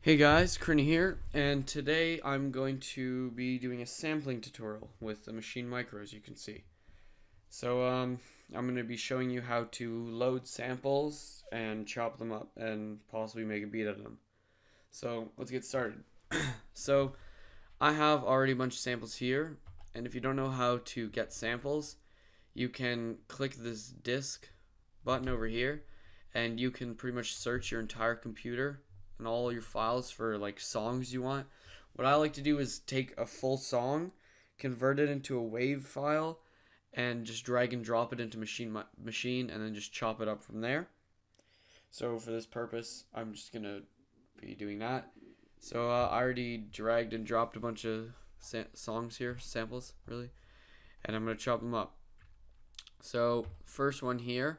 Hey guys, Crinny here, and today I'm going to be doing a sampling tutorial with the Maschine Mikro, as you can see. So I'm going to be showing you how to load samples and chop them up and possibly make a beat out of them. So let's get started. So I have already a bunch of samples here, and if you don't know how to get samples, you can click this disk button over here, and you can pretty much search your entire computer and all your files for like songs you want. What I like to do is take a full song, convert it into a wave file, and just drag and drop it into Maschine, and then just chop it up from there. So for this purpose, I'm just gonna be doing that. So I already dragged and dropped a bunch of songs here, samples really, and I'm gonna chop them up. So first one here.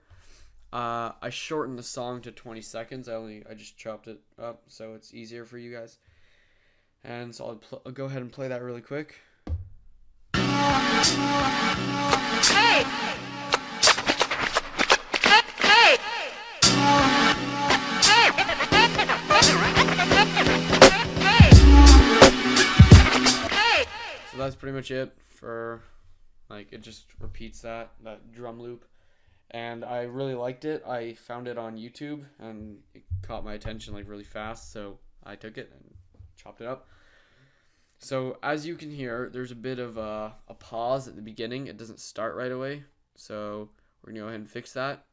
I shortened the song to 20 seconds. I just chopped it up so it's easier for you guys. And so I'll go ahead and play that really quick. Hey! Hey! Hey! So that's pretty much it for, like, it just repeats that drum loop. And I really liked it. I found it on YouTube and it caught my attention like really fast, so I took it and chopped it up. So as you can hear, there's a bit of a pause at the beginning. It doesn't start right away, so we're gonna go ahead and fix that.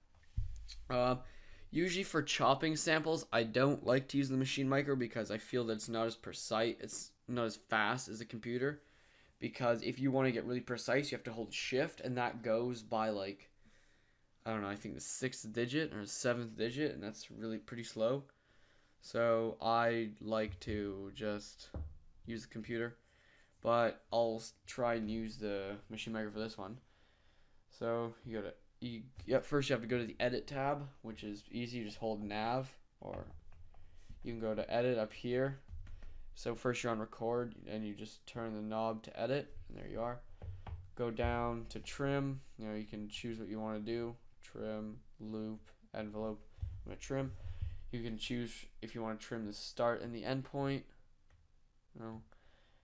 Usually for chopping samples, I don't like to use the Maschine Mikro because I feel that it's not as precise, it's not as fast as a computer. Because if you want to get really precise, you have to hold shift, and that goes by like, I don't know, I think the 6th digit or 7th digit, and that's really pretty slow. So I like to just use the computer, but I'll try and use the Maschine Mikro for this one. So first you have to go to the edit tab, which is easy. You just hold nav, or you can go to edit up here. So first you're on record, and you just turn the knob to edit, and there you are. Go down to trim. You can choose what you want to do. Trim, loop, envelope. I'm going to trim. You can choose if you want to trim the start and the end point.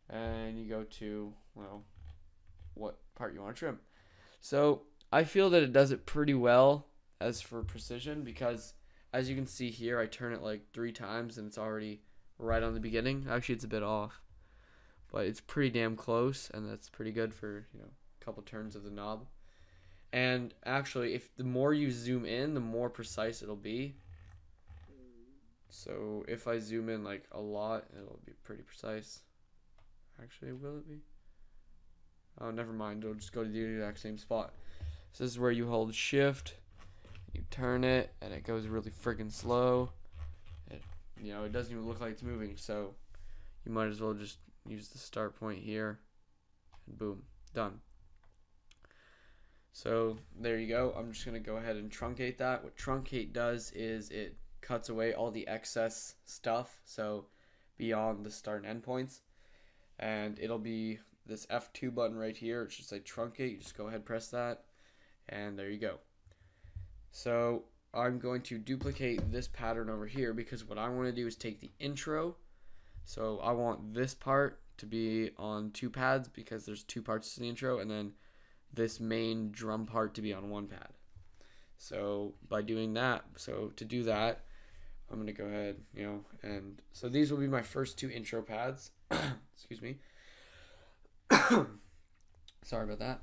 And you go to, what part you want to trim. So I feel that it does it pretty well as for precision, because as you can see here, I turn it like 3 times and it's already right on the beginning. Actually, it's a bit off, but it's pretty damn close, and that's pretty good for, a couple turns of the knob. And actually, if the more you zoom in, the more precise it'll be. So if I zoom in like a lot, it'll be pretty precise. Actually, will it be? Oh, never mind. It'll just go to the exact same spot. So this is where you hold shift, you turn it, and it goes really freaking slow. It doesn't even look like it's moving, so you might as well just use the start point here, and boom, done. So there you go. I'm just going to go ahead and truncate that. What truncate does is it cuts away all the excess stuff, so beyond the start and end points. And it'll be this F2 button right here. It should say truncate. You just go ahead and press that, and there you go. So I'm going to duplicate this pattern over here, because what I want to do is take the intro. So I want this part to be on 2 pads, because there's 2 parts to the intro, and then this main drum part to be on 1 pad. So by doing that, to do that, I'm going to go ahead, and so these will be my first 2 intro pads. Excuse me. Sorry about that.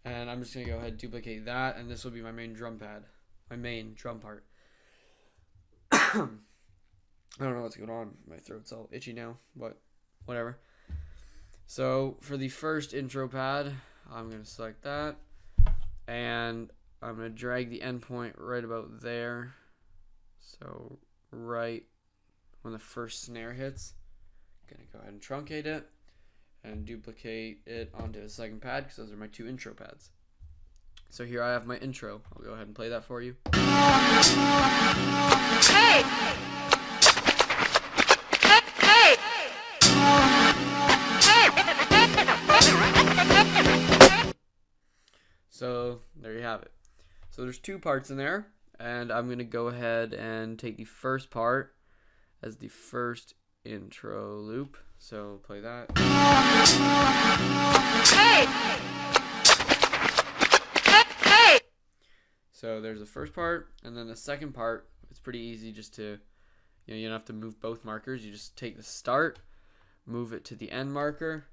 And I'm just going to go ahead and duplicate that, and this will be my main drum pad, my main drum part. I don't know what's going on. My throat's all itchy now, but whatever. So for the first intro pad, I'm going to select that, and I'm going to drag the endpoint right about there. So right when the first snare hits, I'm going to go ahead and truncate it and duplicate it onto the second pad, because those are my 2 intro pads. So here I have my intro. I'll go ahead and play that for you. Hey! So there you have it. So there's 2 parts in there, and I'm going to go ahead and take the first part as the first intro loop. So play that. So there's the first part, and then the second part, it's pretty easy just to, you don't have to move both markers. You just take the start, move it to the end marker.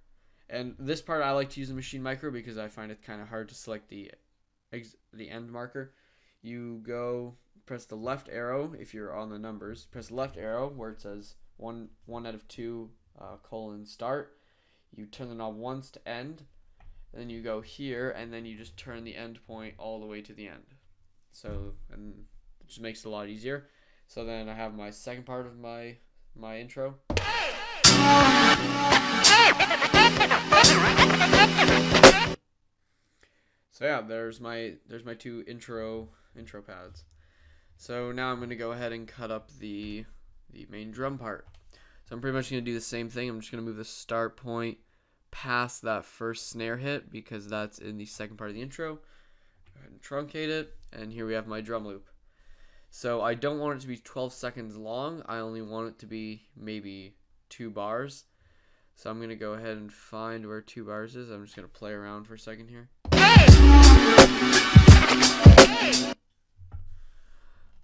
And this part I like to use the Maschine Mikro because I find it kind of hard to select the end marker. You go press the left arrow if you're on the numbers. Press the left arrow where it says 1 out of 2 : start. You turn the knob once to end. Then you go here, and then you just turn the end point all the way to the end. So, and it just makes it a lot easier. So then I have my second part of my intro. So yeah, there's my 2 intro pads. So now I'm going to go ahead and cut up the main drum part. So I'm pretty much going to do the same thing. I'm just going to move the start point past that first snare hit because that's in the second part of the intro. Go ahead and truncate it, and here we have my drum loop. So I don't want it to be 12 seconds long. I only want it to be maybe 2 bars. So I'm going to go ahead and find where 2 bars is. I'm just going to play around for a second here.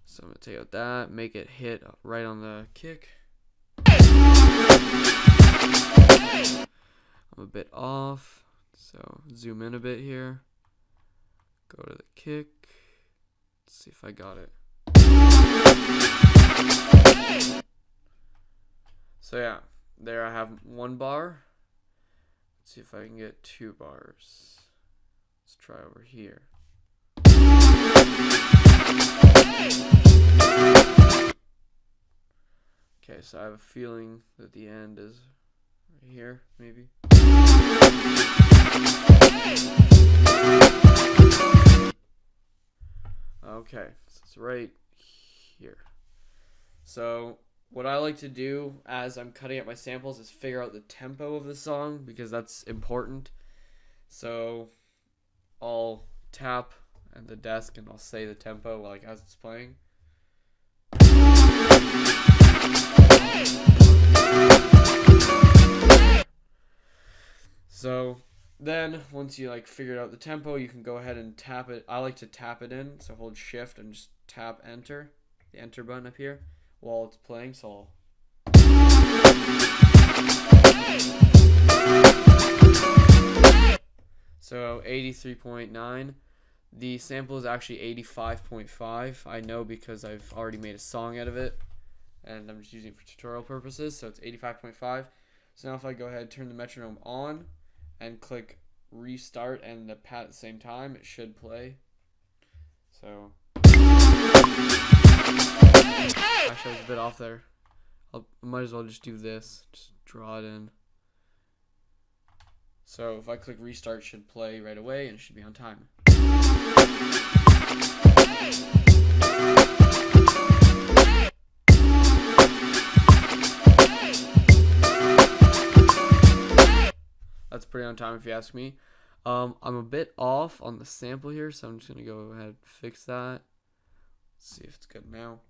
So I'm going to take out that, make it hit right on the kick. I'm a bit off, so zoom in a bit here. Go to the kick. Let's see if I got it. So yeah, there I have 1 bar. Let's see if I can get 2 bars. Let's try over here. Okay, so I have a feeling that the end is right here, maybe. Okay, so it's right here. So what I like to do as I'm cutting up my samples is figure out the tempo of the song because that's important. So I'll tap at the desk and I'll say the tempo like as it's playing. So then once you figured out the tempo, you can go ahead and tap it. I like to tap it in, so hold shift and just tap enter, the enter button up here while it's playing. So So 83.9. The sample is actually 85.5. I know because I've already made a song out of it and I'm just using it for tutorial purposes. So it's 85.5. So now if I go ahead and turn the metronome on and click restart and the pad at the same time, it should play. So actually I was a bit off there. I might as well just do this, just draw it in. So if I click restart, it should play right away and it should be on time. That's pretty on time if you ask me. I'm a bit off on the sample here, so I'm just going to go ahead and fix that. Let's see if it's good now.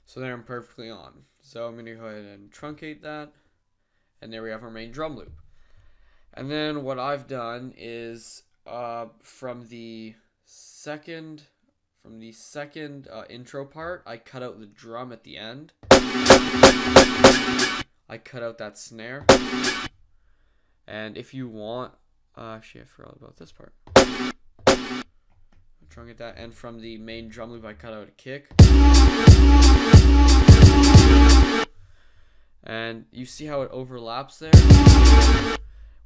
So there I'm perfectly on. So I'm going to go ahead and truncate that. And there we have our main drum loop. And then what I've done is from the second intro part, I cut out the drum at the end. I cut out that snare. And if you want, actually I forgot about this part. Truncate that, and from the main drum loop I cut out a kick. And you see how it overlaps there?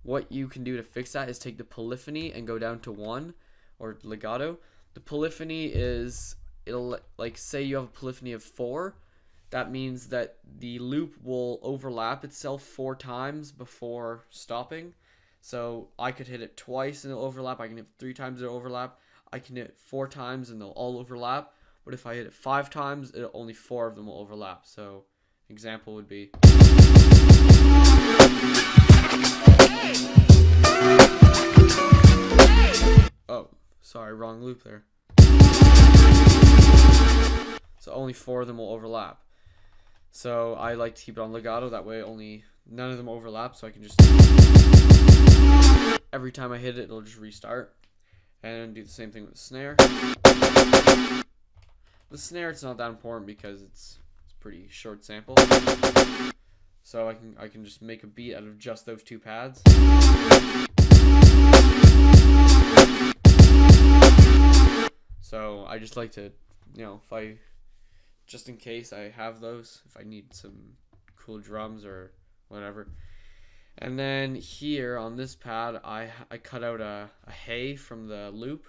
What you can do to fix that is take the polyphony and go down to 1, or legato. The polyphony is, it'll say you have a polyphony of 4. That means that the loop will overlap itself 4 times before stopping. So I could hit it twice and it'll overlap. I can hit it 3 times and it'll overlap. I can hit it 4 times and they'll all overlap. But if I hit it 5 times, only 4 of them will overlap. So example would be Sorry, wrong loop there. So only 4 of them will overlap. So I like to keep it on legato, that way none of them overlap, so I can just, every time I hit it, it'll just restart. And do the same thing with the snare. The snare, it's not that important because it's pretty short sample. So I can just make a beat out of just those 2 pads. So I just like to, just in case I have those, if I need some cool drums or whatever. And then here on this pad, I cut out a hey from the loop,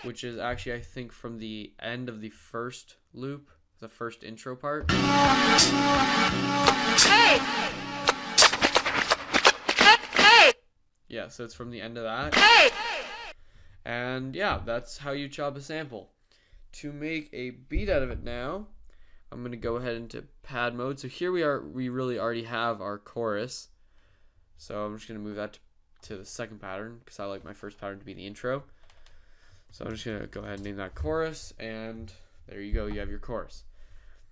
which is actually, I think, from the end of the first loop, the first intro part. Yeah, so it's from the end of that. And yeah, that's how you chop a sample. To make a beat out of it now, I'm going to go ahead into pad mode. So here we really already have our chorus. So I'm just going to move that to the second pattern because I like my first pattern to be the intro. So I'm just going to go ahead and name that chorus, and there you go, you have your chorus.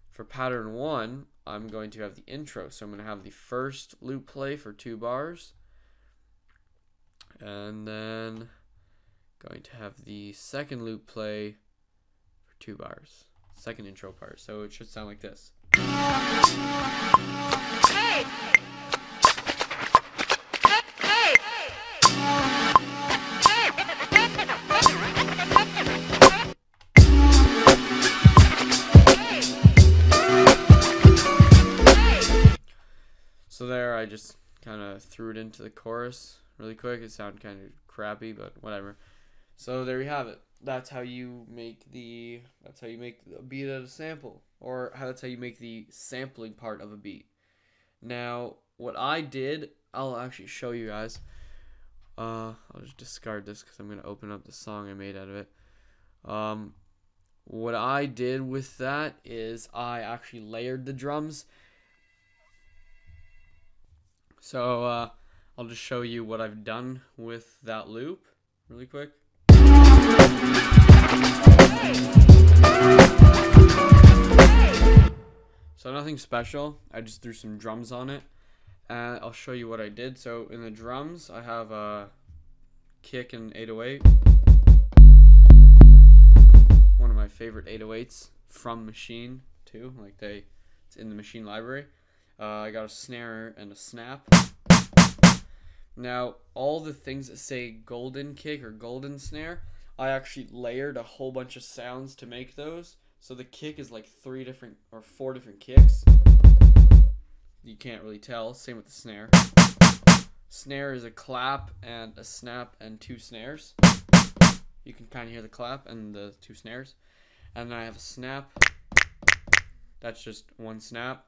For pattern 1, I'm going to have the intro. So I'm going to have the first loop play for 2 bars. And then going to have the second loop play for 2 bars. Second intro part. So it should sound like this. So there, I just kind of threw it into the chorus really quick. It sounded kind of crappy, but whatever. So there you have it. That's how you make a beat out of sample, or that's how you make the sampling part of a beat. Now, what I did, I'll actually show you guys. I'll just discard this because I'm gonna open up the song I made out of it. What I did with that is I actually layered the drums. So I'll just show you what I've done with that loop really quick. So nothing special, I just threw some drums on it, and I'll show you what I did. So in the drums, I have a kick and 808, one of my favorite 808s from Maschine too, it's in the Maschine library. I got a snare and a snap. Now, all the things that say golden kick or golden snare, I actually layered a whole bunch of sounds to make those. So the kick is like 3 different or 4 different kicks. You can't really tell. Same with the snare. Snare is a clap and a snap and 2 snares. You can kind of hear the clap and the 2 snares. And then I have a snap. That's just 1 snap.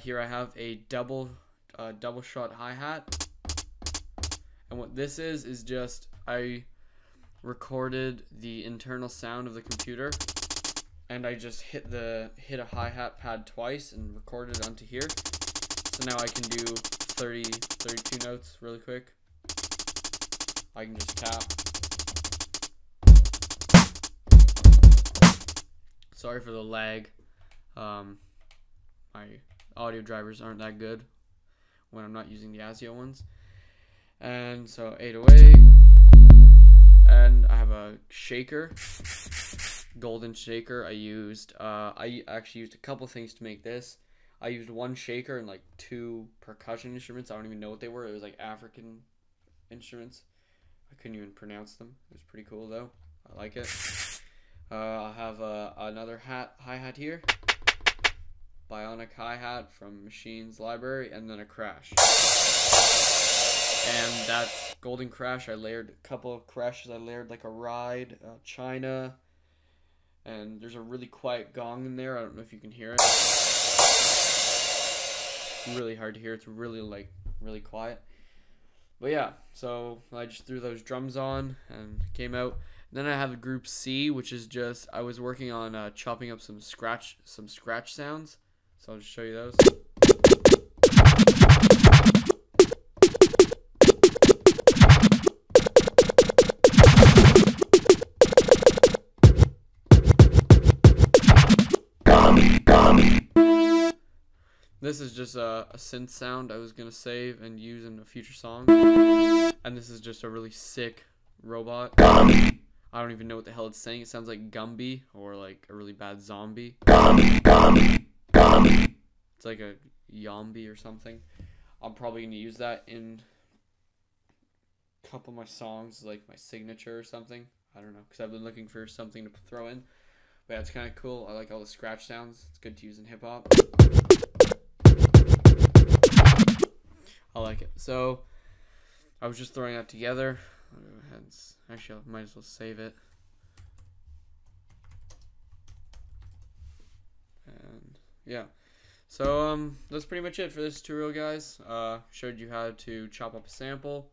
Here I have a double shot hi-hat. And what this is just I recorded the internal sound of the computer, and I just hit a hi-hat pad twice and recorded it onto here. So now I can do 32 notes really quick. I can just tap. Sorry for the lag. My audio drivers aren't that good when I'm not using the ASIO ones. And so 808, and I have a shaker, golden shaker. I actually used a couple things to make this. I used 1 shaker and like 2 percussion instruments. I don't even know what they were. It was like African instruments. I couldn't even pronounce them. It was pretty cool though. I like it. I have another hi-hat here. Bionic hi-hat from Machine's library, and then a crash. And that's golden crash. I layered a couple of crashes. I layered like a ride, China, and there's a really quiet gong in there. I don't know if you can hear it. It's really hard to hear. It's really quiet. But yeah, so I just threw those drums on and it came out. And then I have a group C, which is just I was working on chopping up some scratch sounds. So I'll just show you those. This is just a synth sound I was gonna save and use in a future song. And this is just a really sick robot. I don't even know what the hell it's saying. It sounds like Gumby or like a really bad zombie. It's like a yombi or something. I'm probably gonna use that in a couple of my songs, like my signature or something. I don't know, because I've been looking for something to throw in. But yeah, it's kind of cool. I like all the scratch sounds. It's good to use in hip hop. I like it. So I was just throwing that together. I'll go ahead and, actually, I might as well save it. And yeah. So that's pretty much it for this tutorial, guys. Showed you how to chop up a sample,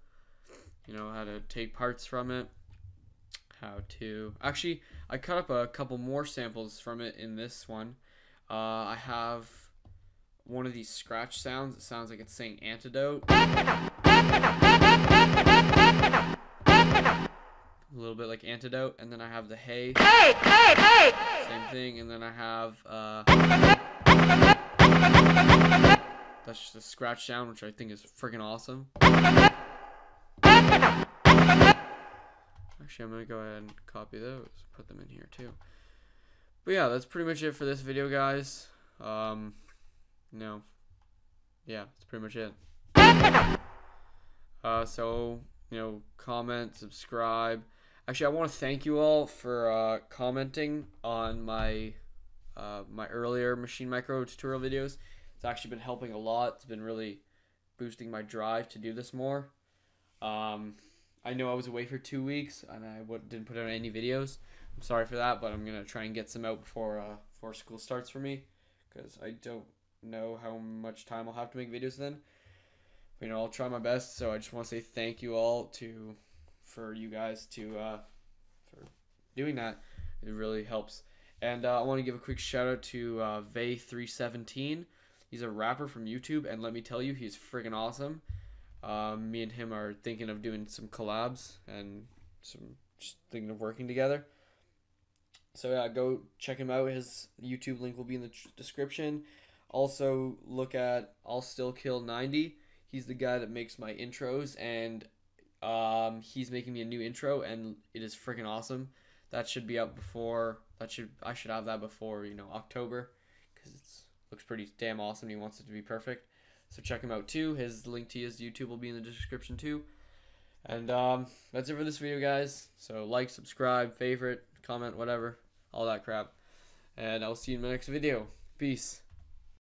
you know, how to take parts from it, how to actually I cut up a couple more samples from it in this one. I have one of these scratch sounds. It sounds like it's saying antidote. A little bit like antidote. And then I have the hey. Same thing. And then I have that's just a scratch sound, which I think is freaking awesome. Actually, I'm going to go ahead and copy those. Put them in here too. But yeah, that's pretty much it for this video, guys. No. Yeah, that's pretty much it. So, you know, comment, subscribe. Actually, I want to thank you all for commenting on my my earlier Maschine Micro tutorial videos. It's actually been helping a lot. It's been really boosting my drive to do this more. I know I was away for 2 weeks and I didn't put out any videos. I'm sorry for that, but I'm gonna try and get some out before school starts for me, because I don't know how much time I'll have to make videos then. But, you know, I'll try my best. So I just want to say thank you all for you guys for doing that. It really helps. And I want to give a quick shout out to Ep.3. He's a rapper from YouTube, and let me tell you, he's freaking awesome. Me and him are thinking of doing some collabs and just thinking of working together. So yeah, go check him out. His YouTube link will be in the description. Also look at I'll Still Kill 90. He's the guy that makes my intros, and he's making me a new intro, and it is freaking awesome. That should be up before I should have that before, you know, October, because it looks pretty damn awesome. He wants it to be perfect. So check him out too. His link to his YouTube will be in the description too. And that's it for this video, guys. So like, subscribe, favorite, comment, whatever, all that crap. And I'll see you in my next video. Peace.